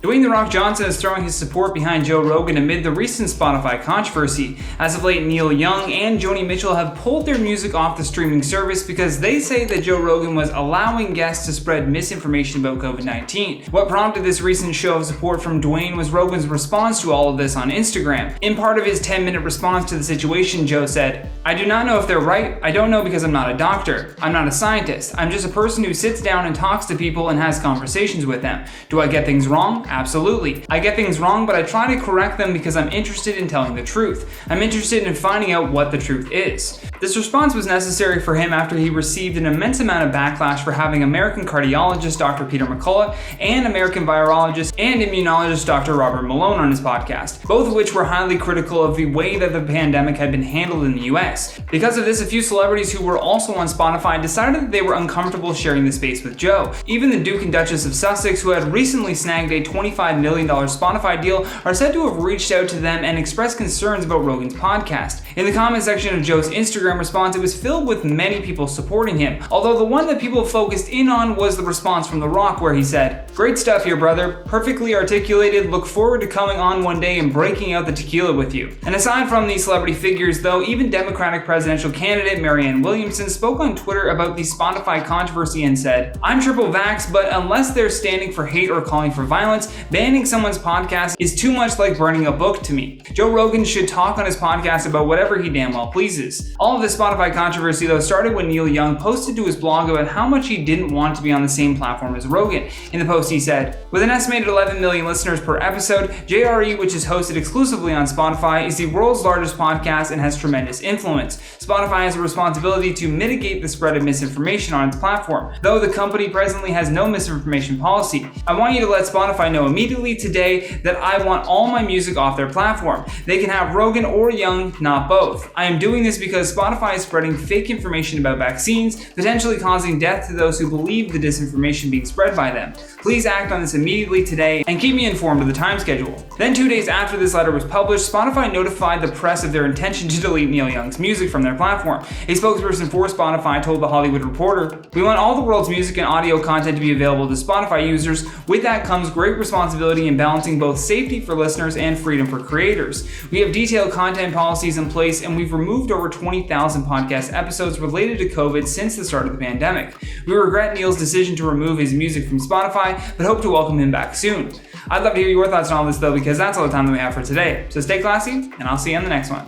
Dwayne The Rock Johnson is throwing his support behind Joe Rogan amid the recent Spotify controversy. As of late, Neil Young and Joni Mitchell have pulled their music off the streaming service because they say that Joe Rogan was allowing guests to spread misinformation about COVID-19. What prompted this recent show of support from Dwayne was Rogan's response to all of this on Instagram. In part of his 10-minute response to the situation, Joe said, "I do not know if they're right. I don't know because I'm not a doctor. I'm not a scientist. I'm just a person who sits down and talks to people and has conversations with them. Do I get things wrong? Absolutely. I get things wrong, but I try to correct them because I'm interested in telling the truth. I'm interested in finding out what the truth is." This response was necessary for him after he received an immense amount of backlash for having American cardiologist Dr. Peter McCullough and American virologist and immunologist Dr. Robert Malone on his podcast, both of which were highly critical of the way that the pandemic had been handled in the US. Because of this, a few celebrities who were also on Spotify decided that they were uncomfortable sharing the space with Joe. Even the Duke and Duchess of Sussex, who had recently snagged a $25 million Spotify deal, are said to have reached out to them and expressed concerns about Rogan's podcast. In the comment section of Joe's Instagram response, it was filled with many people supporting him, although the one that people focused in on was the response from The Rock, where he said, "Great stuff here, brother. Perfectly articulated. Look forward to coming on one day and breaking out the tequila with you." And aside from these celebrity figures, though, even Democratic presidential candidate Marianne Williamson spoke on Twitter about the Spotify controversy and said, "I'm triple vax, but unless they're standing for hate or calling for violence, banning someone's podcast is too much like burning a book to me. Joe Rogan should talk on his podcast about whatever he damn well pleases." All of this Spotify controversy, though, started when Neil Young posted to his blog about how much he didn't want to be on the same platform as Rogan. In the post, he said, "With an estimated 11 million listeners per episode, JRE, which is hosted exclusively on Spotify, is the world's largest podcast and has tremendous influence. Spotify has a responsibility to mitigate the spread of misinformation on its platform, though the company presently has no misinformation policy. I want you to let Spotify know immediately today that I want all my music off their platform. They can have Rogan or Young, not both. I am doing this because Spotify is spreading fake information about vaccines, potentially causing death to those who believe the disinformation being spread by them. Please act on this immediately today and keep me informed of the time schedule." Then 2 days after this letter was published, Spotify notified the press of their intention to delete Neil Young's music from their platform. A spokesperson for Spotify told The Hollywood Reporter, "We want all the world's music and audio content to be available to Spotify users. With that comes great responsibility in balancing both safety for listeners and freedom for creators. We have detailed content policies in place, and we've removed over 20,000 podcast episodes related to COVID since the start of the pandemic. We regret Neil's decision to remove his music from Spotify, but hope to welcome him back soon." I'd love to hear your thoughts on all this, though, because that's all the time that we have for today. So stay classy, and I'll see you on the next one.